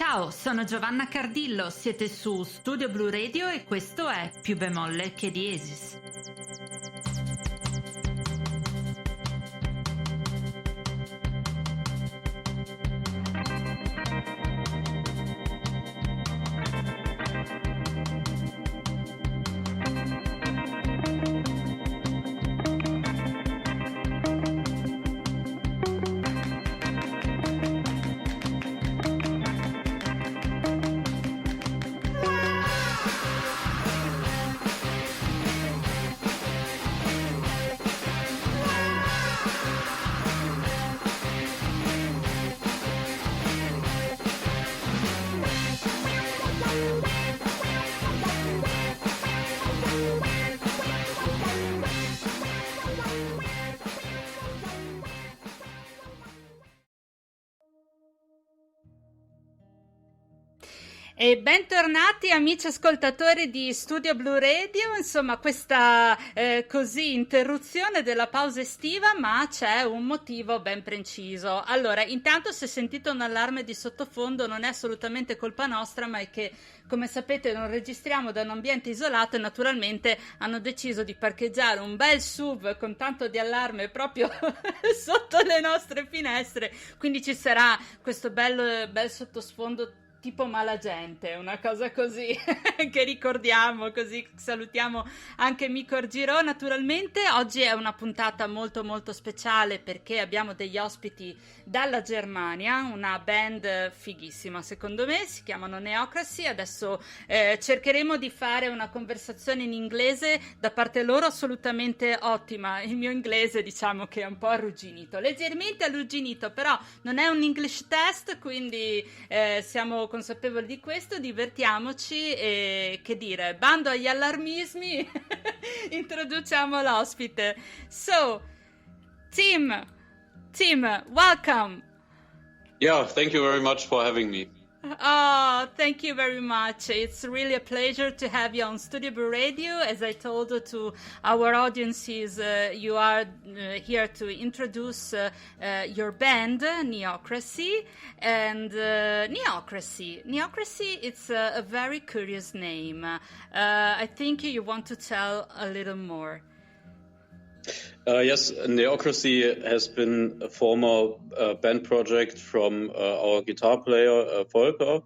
Ciao, sono Giovanna Cardillo, siete su studioblueradio e questo è Più bemolle che diesis. E bentornati amici ascoltatori di Studio Blu Radio, insomma questa così interruzione della pausa estiva, ma c'è un motivo ben preciso. Allora, intanto se sentite un allarme di sottofondo non è assolutamente colpa nostra, ma è che, come sapete, non registriamo da un ambiente isolato e naturalmente hanno deciso di parcheggiare un bel SUV con tanto di allarme proprio sotto le nostre finestre, quindi ci sarà questo bel sottosfondo tipo Malagente, una cosa così che ricordiamo, così salutiamo anche Mico Argirò. Naturalmente oggi è una puntata molto molto speciale perché abbiamo degli ospiti dalla Germania, una band fighissima secondo me, si chiamano Neocracy. Adesso cercheremo di fare una conversazione in inglese, da parte loro assolutamente ottima. Il mio inglese diciamo che è un po' arrugginito, leggermente arrugginito, però non è un English test, quindi siamo consapevoli di questo, divertiamoci e, che dire, bando agli allarmismi, introduciamo l'ospite. So, Tim, welcome. Yeah, thank you very much for having me. Oh, thank you very much. It's really a pleasure to have you on Studio Blu Radio. As I told to our audiences, you are here to introduce your band, Neocracy. And Neocracy, it's a very curious name. I think you want to tell a little more. Yes, Neocracy has been a former band project from our guitar player, Volker,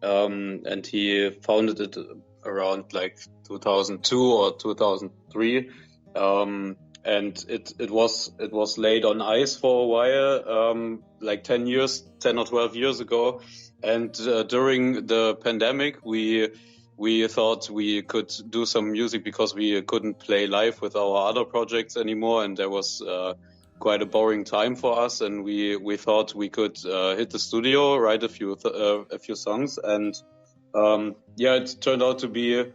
and he founded it around like 2002 or 2003. And it was laid on ice for a while, like 10 or 12 years ago. And during the pandemic, we thought we could do some music because we couldn't play live with our other projects anymore, and there was quite a boring time for us. And we thought we could hit the studio, write a few songs, and it turned out to be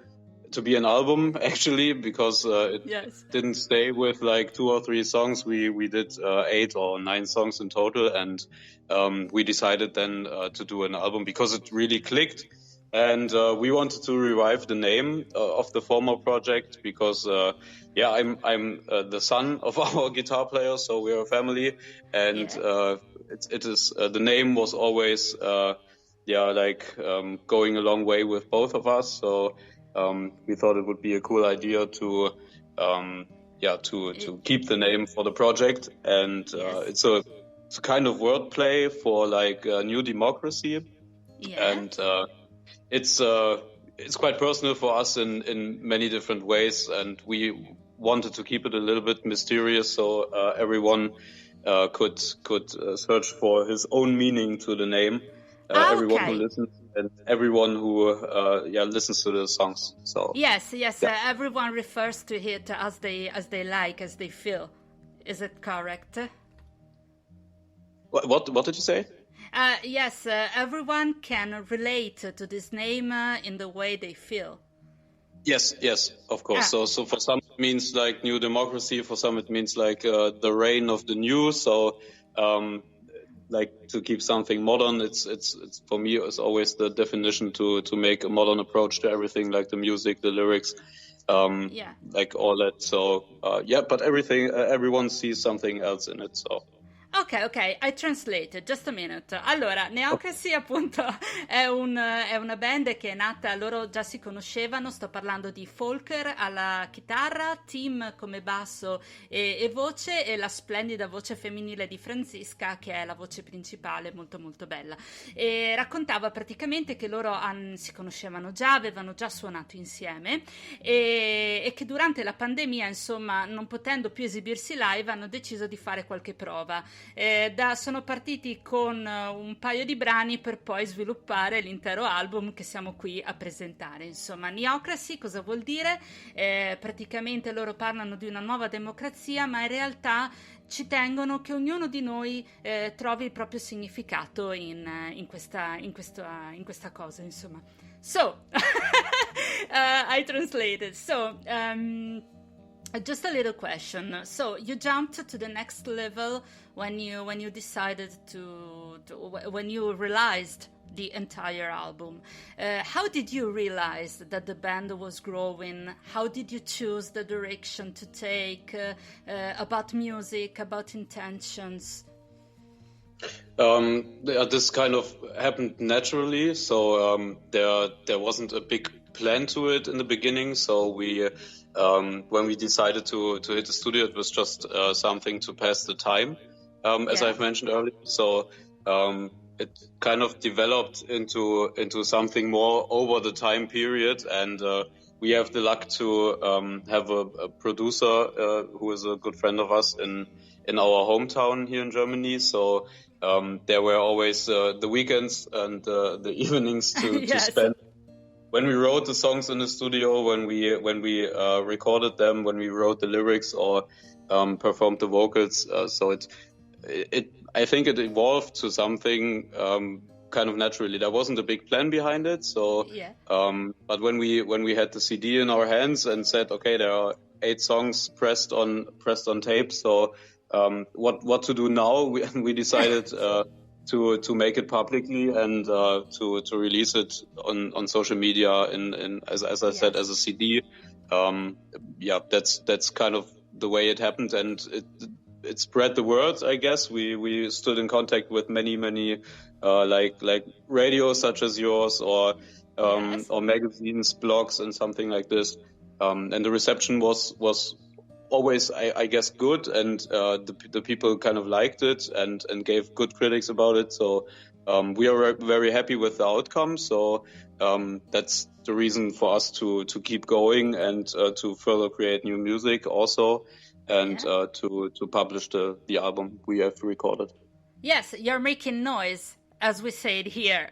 an album actually, because it didn't stay with like 2 or 3 songs. We did 8 or 9 songs in total, and we decided then to do an album because it really clicked. And we wanted to revive the name of the former project because, I'm the son of our guitar player, so we're a family. And it is the name was always going a long way with both of us. So we thought it would be a cool idea to keep the name for the project. And it's a kind of wordplay for like New Democracy. Yeah. And it's quite personal for us in many different ways, and we wanted to keep it a little bit mysterious, so everyone could search for his own meaning to the name. Everyone who listens and everyone who listens to the songs. So yes, everyone refers to it as they like, as they feel. Is it correct? What did you say? Yes, everyone can relate to this name in the way they feel. Yes, of course. So for some it means like New Democracy, for some it means like the reign of the new. So like to keep something modern, it's for me it's always the definition to make a modern approach to everything, like the music, the lyrics, like all that. So but everyone sees something else in it. So Ok, I translated, just a minute. Allora, Neocracy appunto è una band che è nata, loro già si conoscevano, sto parlando di Volker alla chitarra, Tim come basso e voce, e la splendida voce femminile di Franziska che è la voce principale, molto molto bella. E raccontava praticamente che loro si conoscevano già, avevano già suonato insieme e che durante la pandemia, insomma, non potendo più esibirsi live, hanno deciso di fare qualche prova. Sono partiti con un paio di brani per poi sviluppare l'intero album che siamo qui a presentare. Insomma, Neocracy cosa vuol dire? Praticamente loro parlano di una nuova democrazia, ma in realtà ci tengono che ognuno di noi trovi il proprio significato in questa cosa, insomma. So, I translated. So, just a little question. So you jumped to the next level when you decided when you realized the entire album. How did you realize that the band was growing? How did you choose the direction to take about music, about intentions? This kind of happened naturally. So there wasn't a big plan to it in the beginning. So we when we decided to hit the studio, it was just something to pass the time, as I've mentioned earlier. So it kind of developed into something more over the time period, and we have the luck to have a producer who is a good friend of us in our hometown here in Germany. So there were always the weekends and the evenings to spend. When we wrote the songs in the studio, when we recorded them, when we wrote the lyrics or performed the vocals, so I think it evolved to something kind of naturally. There wasn't a big plan behind it, so but when we had the CD in our hands and said, okay, there are 8 songs pressed on tape, so what to do now? We decided to make it publicly and to release it on social media as I said, as a CD. That's kind of the way it happened, and it spread the word, I guess. We stood in contact with many like radios such as yours or magazines, blogs, and something like this. And the reception was always, I guess, good, and the people kind of liked it and gave good critics about it. So we are very happy with the outcome. So that's the reason for us to keep going and to further create new music also, and to publish the album we have recorded. Yes, you're making noise, as we said here.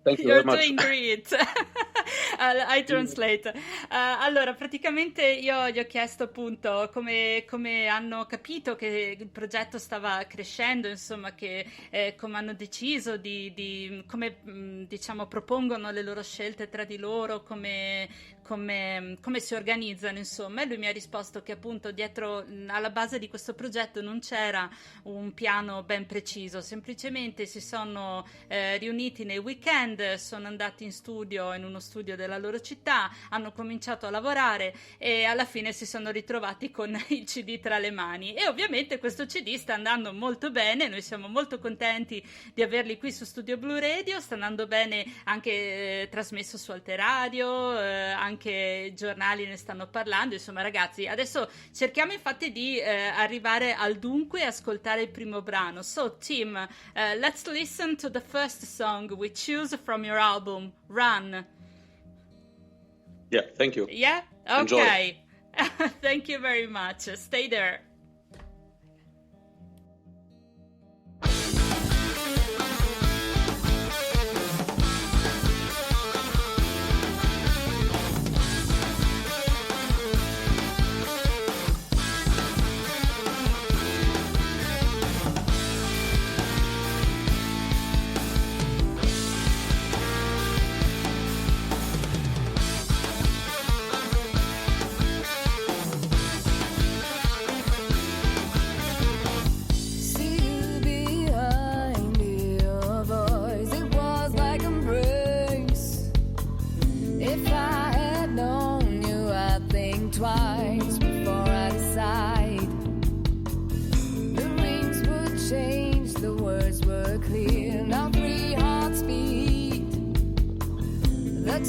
Thank you You're very much. doing great. I translate. Allora, praticamente io gli ho chiesto appunto come hanno capito che il progetto stava crescendo, insomma, che come hanno deciso di come diciamo propongono le loro scelte tra di loro, come si organizzano, insomma. E lui mi ha risposto che appunto dietro, alla base di questo progetto non c'era un piano ben preciso, semplicemente si sono riuniti nei weekend, sono andati in uno studio della loro città, hanno cominciato a lavorare e alla fine si sono ritrovati con il CD tra le mani, e ovviamente questo CD sta andando molto bene, noi siamo molto contenti di averli qui su Studio Blu Radio, sta andando bene anche trasmesso su Alte Radio, anche giornali ne stanno parlando, insomma ragazzi, adesso cerchiamo infatti di arrivare al dunque e ascoltare il primo brano. So Tim, let's listen to the first song we choose from your album, Run. Yeah, thank you. Yeah? Okay. Thank you very much. Stay there.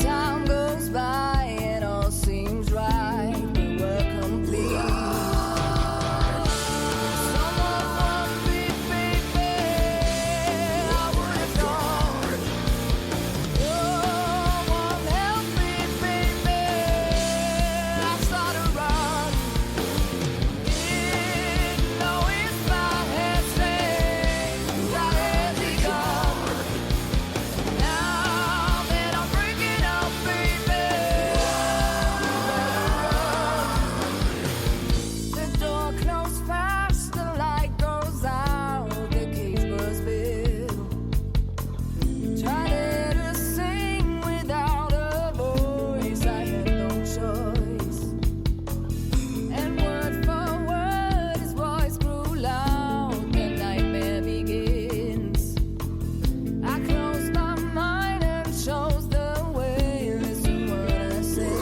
Time goes by and all seems right, but we're complete. Someone warned me, baby, I would have gone. No one helped me, baby, I started to run. Didn't know if I had saved, I had begun. Now that I'm breaking up, baby, the door closed fast, the light goes out, the cage was built. Tried to sing without a voice, I had no choice. And word for word, his voice grew loud, the nightmare begins. I closed my mind and chose the way. Listen what I say.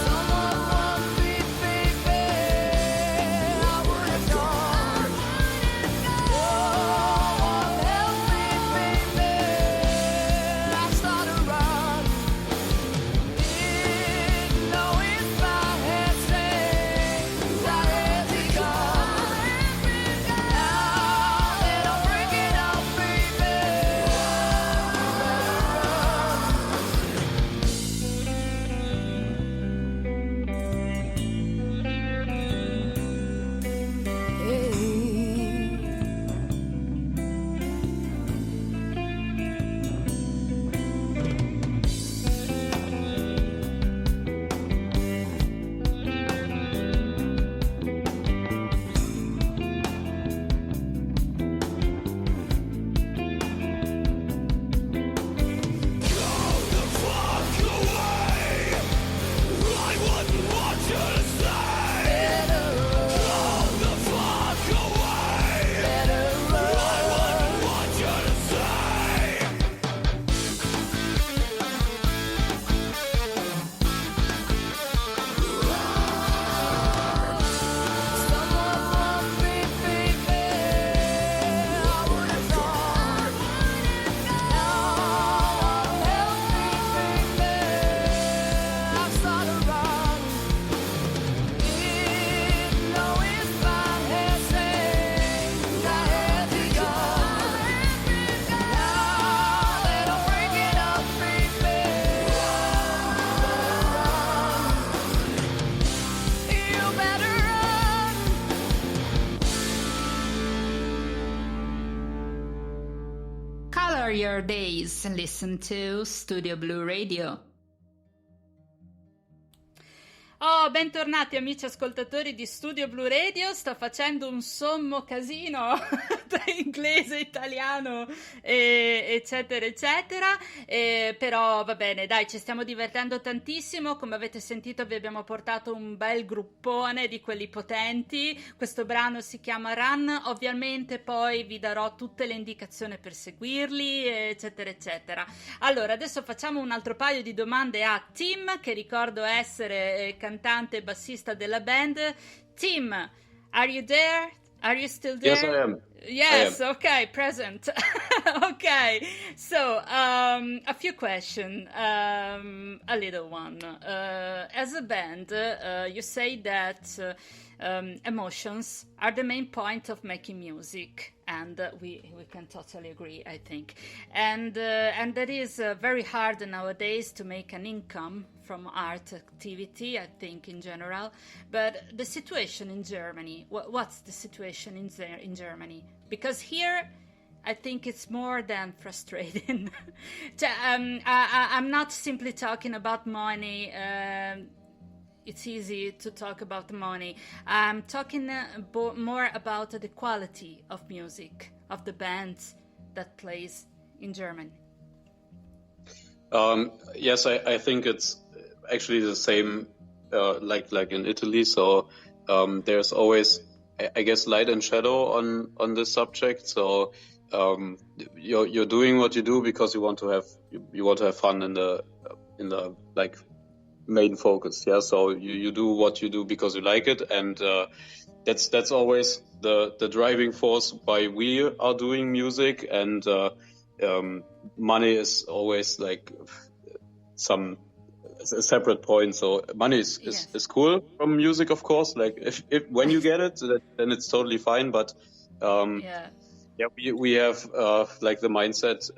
Someone warned me, baby, I would have gone. No one helped me, baby, I started to run. Didn't know if I had saved, I had begun. Now that I'm breaking up, baby, Color your days. Listen to Studio Blue Radio. Oh, bentornati amici ascoltatori di Studio Blue Radio. Sto facendo un sommo casino tra inglese e italiano, eccetera, eccetera. Però va bene, dai, ci stiamo divertendo tantissimo. Come avete sentito, vi abbiamo portato un bel gruppone di quelli potenti. Questo brano si chiama Run. Ovviamente poi vi darò tutte le indicazioni per seguirli, eccetera, eccetera. Allora, adesso facciamo un altro paio di domande a Tim, che ricordo essere cantante e bassista della band. Tim, are you there? Are you still there? Yes, I am. Yes, okay, present. Okay, so a few questions, a little one. As a band, you say that emotions are the main point of making music, and we can totally agree, I think. And that is very hard nowadays to make an income from art activity, I think, in general. But the situation in Germany, what's the situation in Germany? Because here, I think it's more than frustrating. I'm not simply talking about money. It's easy to talk about money. I'm talking more about the quality of music, of the bands that plays in Germany. Yes, I think it's actually the same like in Italy. So there's always, I guess, light and shadow on this subject. So you're doing what you do because you want to have fun in the like main focus. Yeah, so you do what you do because you like it, and that's always the driving force why we are doing music. And money is always like a separate point. So money is cool from music, of course. Like if when you get it, then it's totally fine. But we have like the mindset.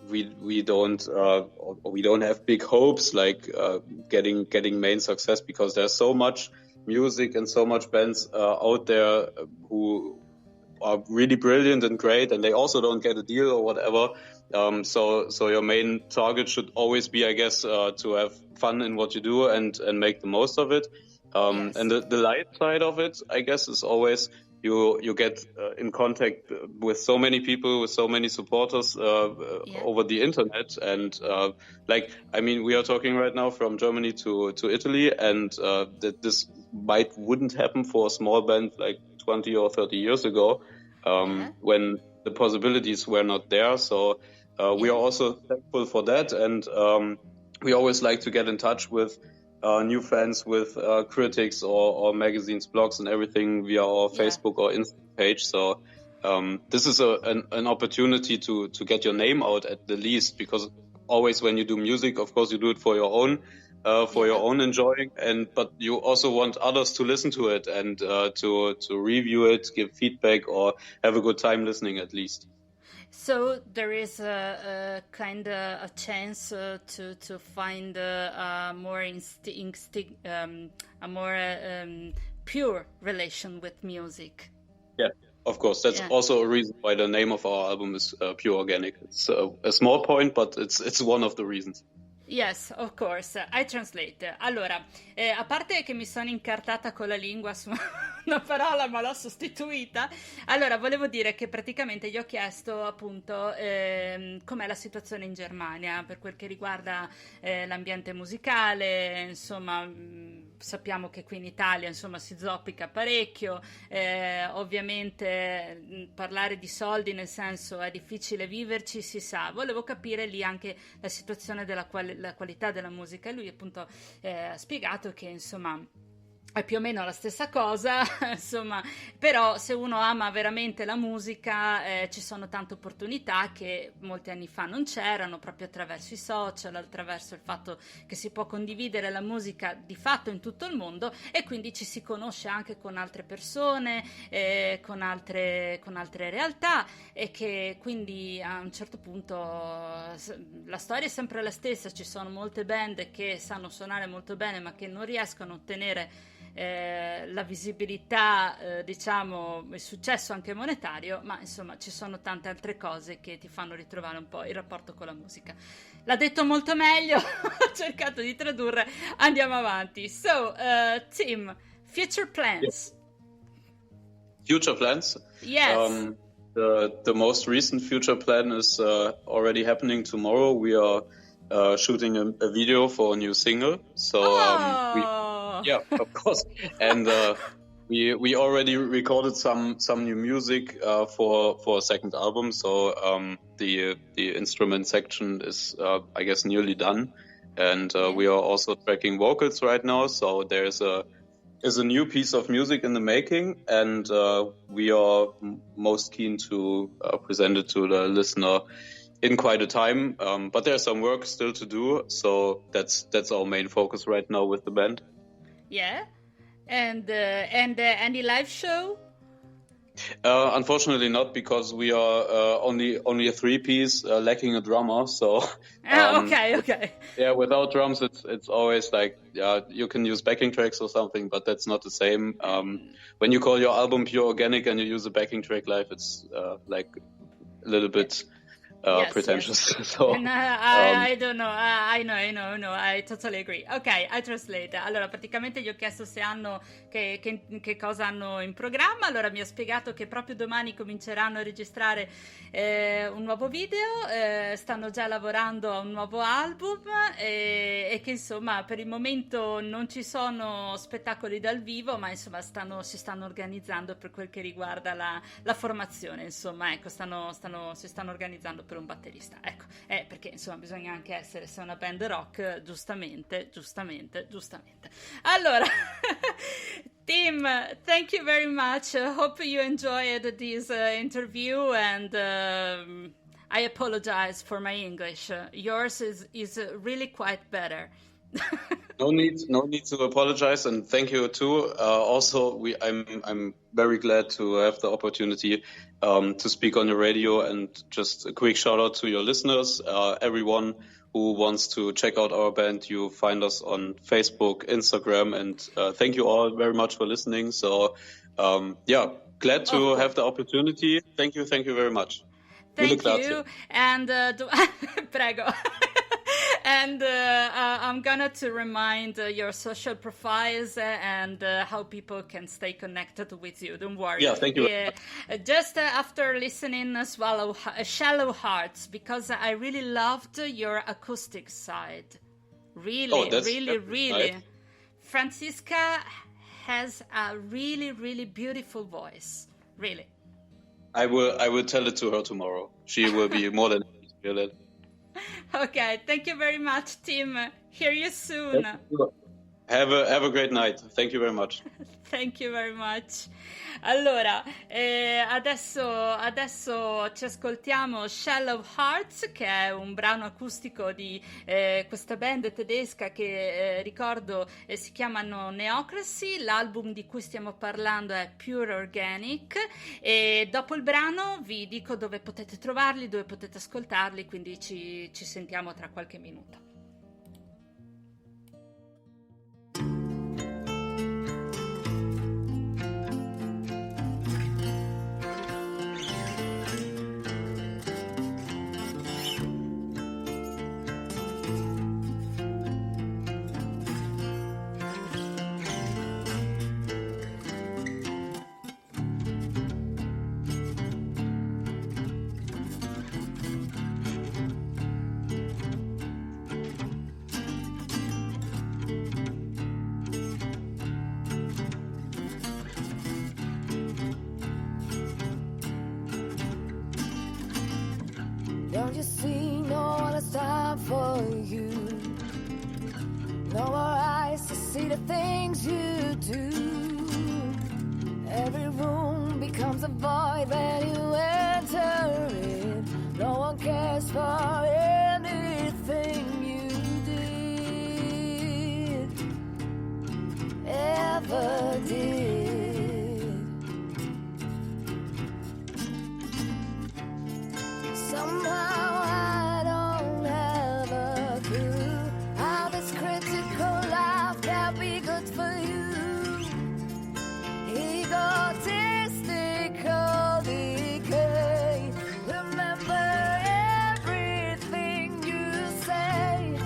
We don't have big hopes like getting main success, because there's so much music and so much bands out there who are really brilliant and great, and they also don't get a deal or whatever. So your main target should always be, I guess, to have fun in what you do and make the most of it. And the light side of it, I guess, is always you get in contact with so many people, with so many supporters over the internet. And we are talking right now from Germany to Italy, and that this wouldn't happen for a small band like 20 or 30 years ago, when the possibilities were not there. So we are also thankful for that, and we always like to get in touch with new fans, with critics or magazines, blogs, and everything via our Facebook or Instagram page. So this is an opportunity to get your name out at the least, because always when you do music, of course, you do it for your own enjoying, but you also want others to listen to it and to review it, give feedback, or have a good time listening at least. So there is a kind of a chance to find a more pure relation with music. Yeah, of course. That's also a reason why the name of our album is Pure Organic. It's a small point, but it's one of the reasons. Yes, of course. I translate. Allora, a parte che mi sono incartata con la lingua su una parola, ma l'ho sostituita. Allora, volevo dire che praticamente gli ho chiesto appunto com'è la situazione in Germania per quel che riguarda l'ambiente musicale. Insomma, sappiamo che qui in Italia, insomma, si zoppica parecchio. Ovviamente parlare di soldi, nel senso è difficile viverci, si sa. Volevo capire lì anche la situazione della la qualità della musica. Lui appunto ha spiegato che insomma è più o meno la stessa cosa, insomma, però se uno ama veramente la musica ci sono tante opportunità che molti anni fa non c'erano, proprio attraverso i social, attraverso il fatto che si può condividere la musica di fatto in tutto il mondo, e quindi ci si conosce anche con altre persone, con altre realtà, e che quindi a un certo punto la storia è sempre la stessa. Ci sono molte band che sanno suonare molto bene ma che non riescono a ottenere la visibilità, diciamo il successo anche monetario, ma insomma ci sono tante altre cose che ti fanno ritrovare un po' il rapporto con la musica. L'ha detto molto meglio, ho cercato di tradurre, andiamo avanti. So Tim, future plans? Yes. The most recent future plan is already happening tomorrow. We are shooting a video for a new single, so yeah, of course. And we already recorded some new music for a second album. So the instrument section is I guess nearly done, and we are also tracking vocals right now. So there's a new piece of music in the making, and we are most keen to present it to the listener in quite a time. But there's some work still to do. So that's our main focus right now with the band. Yeah, and any live show? Unfortunately not, because we are only a 3-piece, lacking a drummer. So okay. Yeah, without drums, it's always like you can use backing tracks or something, but that's not the same. When you call your album Pure Organic and you use a backing track live, it's like a little bit. Pretentious. Yes. So, I don't know. I know. I totally agree. Ok, I translate. Allora, praticamente gli ho chiesto se hanno che cosa hanno in programma. Allora mi ha spiegato che proprio domani cominceranno a registrare un nuovo video, stanno già lavorando a un nuovo album, e che insomma per il momento non ci sono spettacoli dal vivo, ma insomma si stanno organizzando per quel che riguarda la formazione. Insomma, ecco, si stanno organizzando per un batterista, ecco, perché insomma bisogna anche essere, se una band rock, giustamente. Allora Tim, thank you very much. Hope you enjoyed this interview, and I apologize for my English. Yours is really quite better. No need to apologize, and thank you too. Also, I'm very glad to have the opportunity to speak on the radio, and just a quick shout out to your listeners, everyone who wants to check out our band. You find us on Facebook, Instagram, and thank you all very much for listening. So, glad to have the opportunity. Thank you very much. Thank you, and prego. And I'm gonna to remind your social profiles and how people can stay connected with you. Don't worry. Yeah, thank you. Just after listening, Shallow Hearts, because I really loved your acoustic side. Really. Nice. Franziska has a really beautiful voice. Really. I will tell it to her tomorrow. She will be more than happy to hear that. Okay, thank you very much, Tim. Hear you soon. Have a great night. Thank you very much. Thank you very much. Allora, adesso ci ascoltiamo Shallow Hearts, che è un brano acustico di questa band tedesca che ricordo si chiamano Neocracy. L'album di cui stiamo parlando è Pure Organic, e dopo il brano vi dico dove potete trovarli, dove potete ascoltarli, quindi ci sentiamo tra qualche minuto. Don't you see, no one has time for you. No more eyes to see the things you do. Every room becomes a void when you enter it. No one cares for anything you did, ever did. Somehow I don't have a clue how this critical life can be good for you. Egotistical decay. Remember everything you say.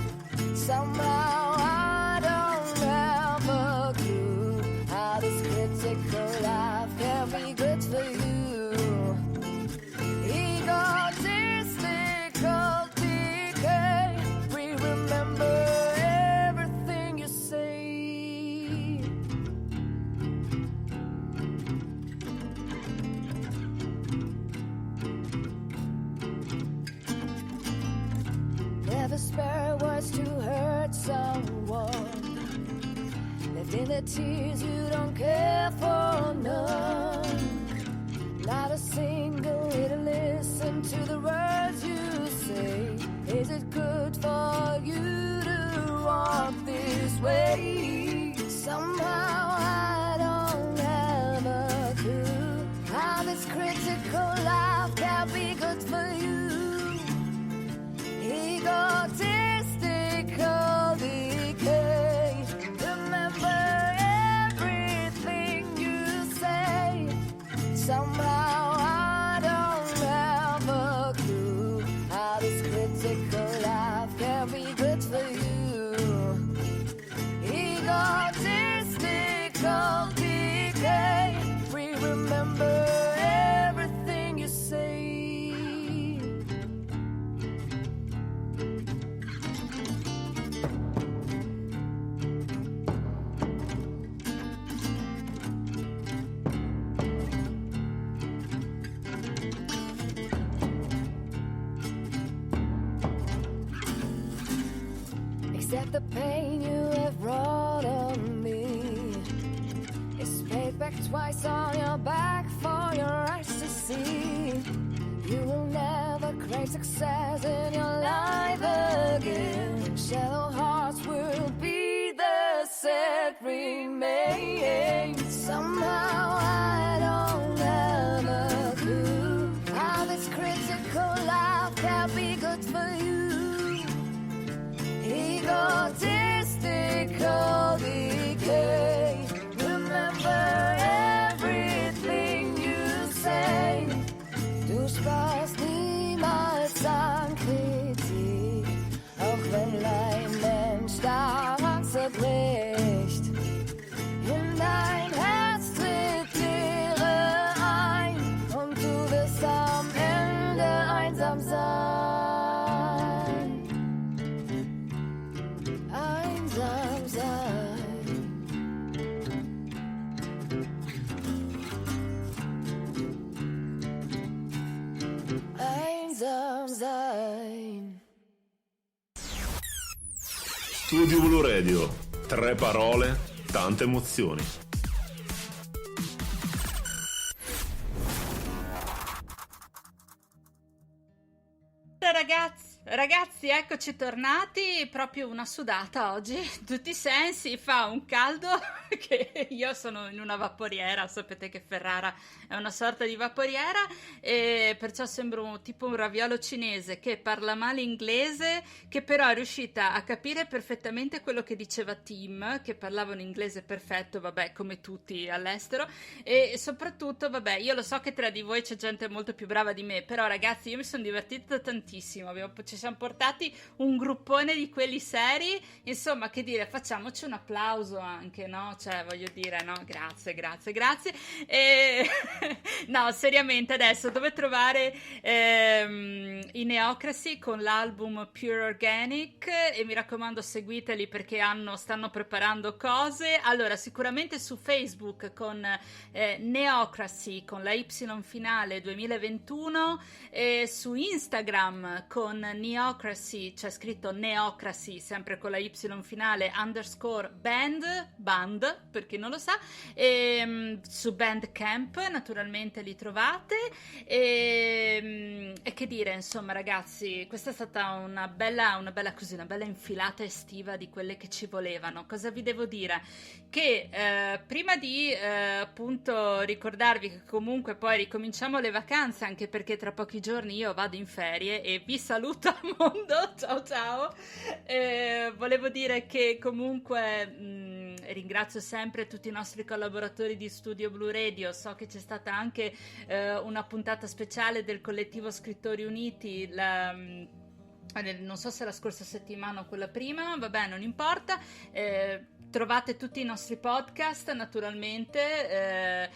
Somehow I don't have a clue how this critical life can be good for you. Egotistical decay. We remember everything you say. Never spare words to hurt someone. Lived in the tears you don't care for none. Not a single way to listen to the words you say. Is it good for you to walk this way? Somehow I don't have a clue how this critical life can be good for you. Egotistical decay. Remember everything you say. Somehow I don't have a clue how this critical life can be good for you. Egotistical decay. We remember everything you say. Accept the pain you have brought on me. It's paid back twice on your back for your eyes to see. You will never another great success in your life again. Shallow hearts will be the set remain. Somehow I don't have a clue how this critical life can be good for you. Egotistical decay. Remember everything you say. Du sparst niemals an Kritik, auch wenn ein Mensch daran zerbricht. In dein Herz tritt Leere ein und du wirst am Ende einsam sein. Einsam sein. Einsam sein. Studioblueradio, 3 parole, tante emozioni. Ragazzi, eccoci tornati, proprio una sudata oggi, in tutti i sensi, fa un caldo che io sono in una vaporiera, sapete che Ferrara è una sorta di vaporiera e perciò sembro tipo un raviolo cinese che parla male inglese, che però è riuscita a capire perfettamente quello che diceva Tim, che parlava un inglese perfetto, vabbè, come tutti all'estero, e soprattutto, vabbè, io lo so che tra di voi c'è gente molto più brava di me, però ragazzi io mi sono divertita tantissimo, ci siamo portati un gruppone di quelli seri, insomma, che dire, facciamoci un applauso anche, no? Cioè, voglio dire, no? Grazie. E no, seriamente adesso dove trovare i Neocracy con l'album Pure Organic, e mi raccomando seguiteli perché stanno preparando cose. Allora, sicuramente su Facebook con Neocracy con la Y finale 2021, e su Instagram con Neocracy, c'è scritto Neocracy sempre con la Y finale _band per chi non lo sa, e su Bandcamp naturalmente li trovate, e che dire, insomma ragazzi, questa è stata una bella infilata estiva di quelle che ci volevano. Cosa vi devo dire? Che prima di appunto ricordarvi che comunque poi ricominciamo le vacanze, anche perché tra pochi giorni io vado in ferie e vi saluto al mondo, ciao, volevo dire che comunque ringrazio sempre tutti i nostri collaboratori di Studio Blu Radio. So che c'è stata anche una puntata speciale del collettivo Scrittori Uniti, non so se la scorsa settimana o quella prima, vabbè, non importa. Trovate tutti i nostri podcast naturalmente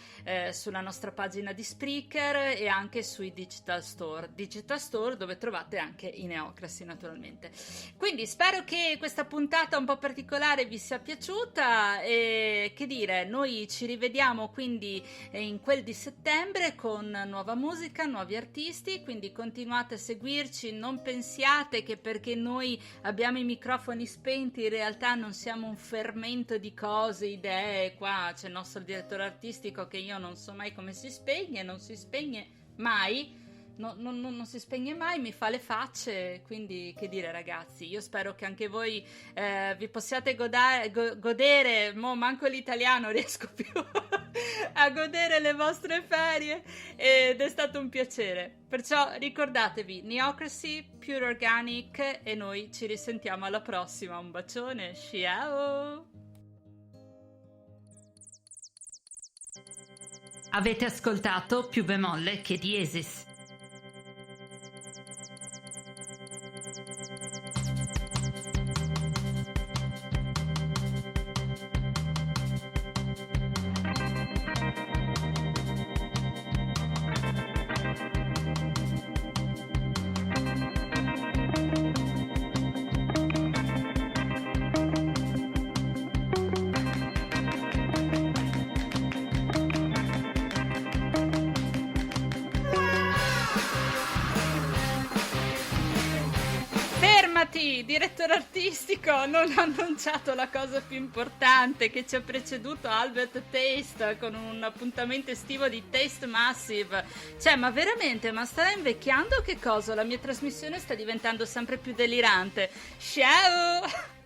sulla nostra pagina di Spreaker e anche sui digital store dove trovate anche i Neocracy naturalmente. Quindi spero che questa puntata un po' particolare vi sia piaciuta, e che dire, noi ci rivediamo quindi in quel di settembre con nuova musica, nuovi artisti, quindi continuate a seguirci, non pensiate che perché noi abbiamo i microfoni spenti in realtà non siamo un fermento di cose, idee. Qua c'è il nostro direttore artistico che io non so mai come si spegne, non si spegne mai, non si spegne mai, mi fa le facce. Quindi che dire ragazzi, io spero che anche voi vi possiate godere, manco l'italiano riesco più a godere le vostre ferie, ed è stato un piacere. Perciò ricordatevi Neocracy, Pure Organic, e noi ci risentiamo alla prossima. Un bacione, ciao! Avete ascoltato Più bemolle che diesis. fermati, direttore artistico, non ho annunciato la cosa più importante, che ci ha preceduto Albert Taste con un appuntamento estivo di Taste Massive. Cioè, ma veramente, ma sta invecchiando o che cosa? La mia trasmissione sta diventando sempre più delirante. Ciao!